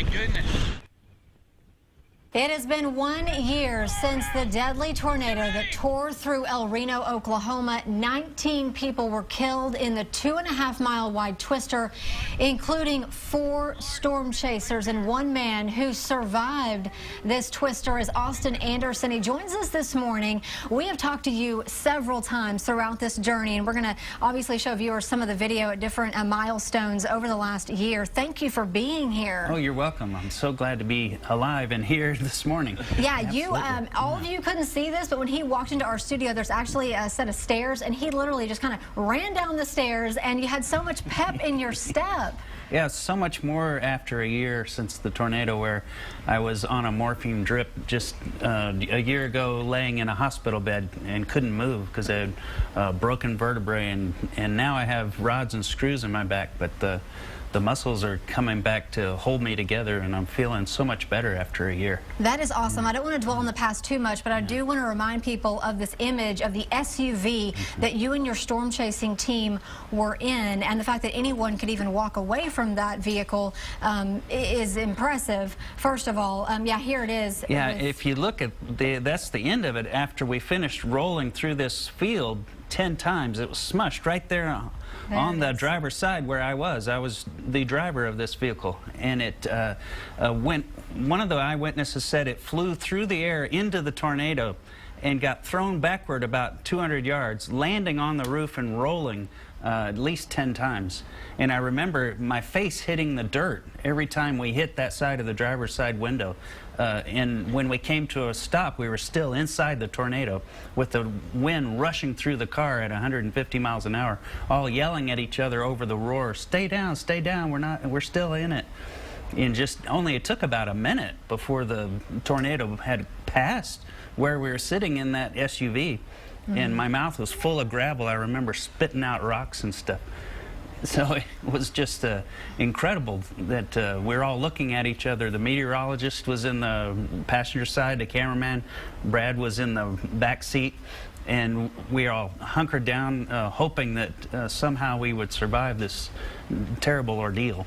my goodness. It has been 1 year since the deadly tornado that tore through Reno, Oklahoma. 19 people were killed in the 2.5-mile wide twister, including 4 storm chasers, and one man who survived this twister is Austin Anderson. He joins us this morning. We have talked to you several times throughout this journey, and we're going to obviously show viewers some of the video at different milestones over the last year. Thank you for being here. Oh, you're welcome. I'm so glad to be alive and here this morning. Yeah, you, all of you couldn't see this, but when he walked into our studio, there's actually a set of stairs, and he literally just kind of ran down the stairs, and you had so much pep in your step. Yeah, so mumuch more after a year since the tornado, where I was on a morphine drip just a year ago, laying in a hospital bed and couldn't move because I had broken vertebrae, and now I have rods and screws in my back, but the muscles are coming back to hold me together, and I'm feeling so much better after a year. That is awesome. I don't want to dwell on the past too much, but I do want to remind people of this image of the SUV that you and your storm chasing team were in, and the fact that anyone could even walk away from that vehicle is impressive. First of all, yeah, here it is. Yeah, if you look at that's the end of it. After we finished rolling through this field 10 times, it was smushed right there on the driver's side where I was. I was the driver of this vehicle, and it went. One of the eyewitnesses said it flew through the air into the tornado and got thrown backward about 200 yards, landing on the roof and rolling at least 10 times. And I remember my face hitting the dirt every time we hit that side of the driver's side window. And when we came to a stop, we were still inside the tornado with the wind rushing through the car at 150 miles an hour, all yelling at each other over the roar, stay down, we're still in it. And just only it took about a minute before the tornado had passed where we were sitting in that SUV. And my mouth was full of gravel. I remember spitting out rocks and stuff. So it was just incredible that we're all looking at each other. The meteorologist was in the passenger side, the cameraman, Brad was in the back seat, and we all hunkered down hoping that somehow we would survive this terrible ordeal.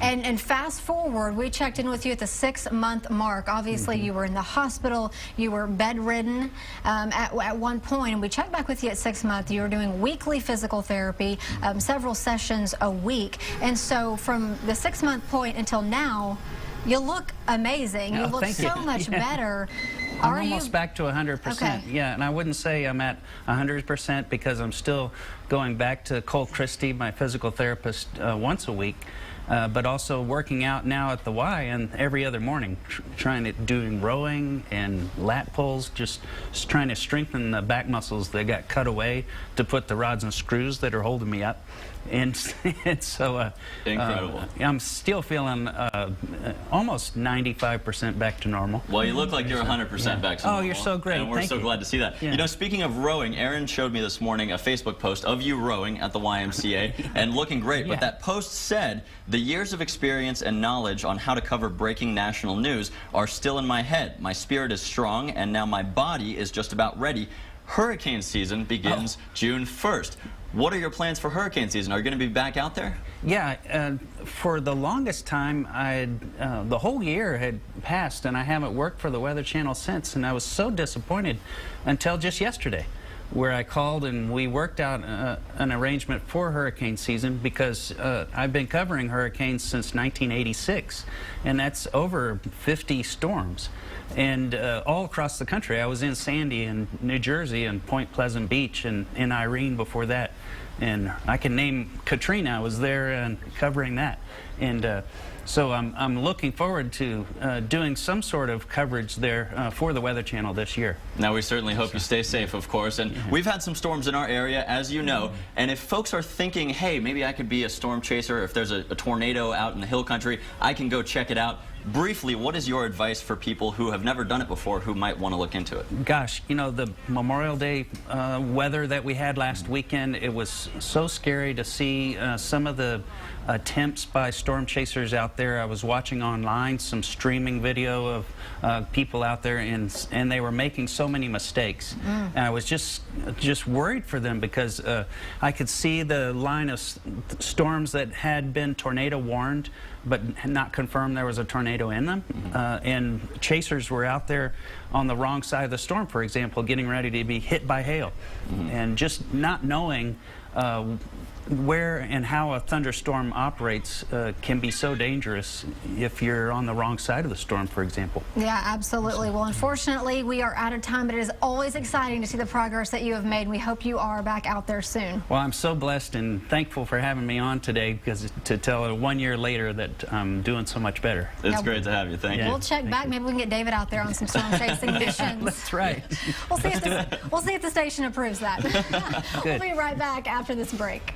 And fast forward, we checked in with you at the 6-month mark. Obviously, you were in the hospital, you were bedridden at one point, and we checked back with you at 6 months. You were doing weekly physical therapy, several sessions a week. And so from the 6-month point until now, you look amazing. You look so much better. I'm almost back to 100%. Okay. Yeah, and I wouldn't say I'm at 100% because I'm still going back to Cole Christie, my physical therapist, once a week, but also working out now at the Y and every other morning, doing rowing and lat pulls, just trying to strengthen the back muscles that got cut away to put the rods and screws that are holding me up. And so incredible. I'm still feeling almost 95% back to normal. Well, you look like you're 100% back to normal. Oh, you're so great. And we're so glad to see that. Yeah. You know, speaking of rowing, Aaron showed me this morning a Facebook post of you rowing at the YMCA and looking great. But that post said, the years of experience and knowledge on how to cover breaking national news are still in my head. My spirit is strong, and now my body is just about ready. Hurricane season begins June 1st. What are your plans for hurricane season? Are you going to be back out there? Yeah, for the longest time, the whole year had passed, and I haven't worked for the Weather Channel since, and I was so disappointed until just yesterday, where I called and we worked out an arrangement for hurricane season, because I've been covering hurricanes since 1986, and that's over 50 storms. And all across the country. I was in Sandy and New Jersey and Point Pleasant Beach and in Irene before that. And I can name Katrina. I was there and covering that. And so I'm looking forward to doing some sort of coverage there for the Weather Channel this year. Now, we certainly hope you stay safe, of course. And we've had some storms in our area, as you know. And if folks are thinking, hey, maybe I could be a storm chaser, if there's a tornado out in the hill country, I can go check it out. briefly, what is your advice for people who have never done it before who might want to look into it? Gosh, you know, the Memorial Day weather that we had last weekend, it was so scary to see some of the attempts by storm chasers out there. I was watching online some streaming video of people out there, and they were making so many mistakes. And I was just worried for them because I could see the line of storms that had been tornado warned but not confirmed there was a tornado in them. And chasers were out there on the wrong side of the storm, for example, getting ready to be hit by hail. And just not knowing where and how a thunderstorm operates can be so dangerous if you're on the wrong side of the storm, for example. Yeah, absolutely. Well, unfortunately, we are out of time, but it is always exciting to see the progress that you have made. We hope you are back out there soon. Well, I'm so blessed and thankful for having me on today, because to tell it 1 year later that I'm doing so much better. It's great to have you. Thank you. We'll check back. Maybe we can get David out there on some storm chasing missions. That's right. We'll see if the station approves that. We'll be right back after this break.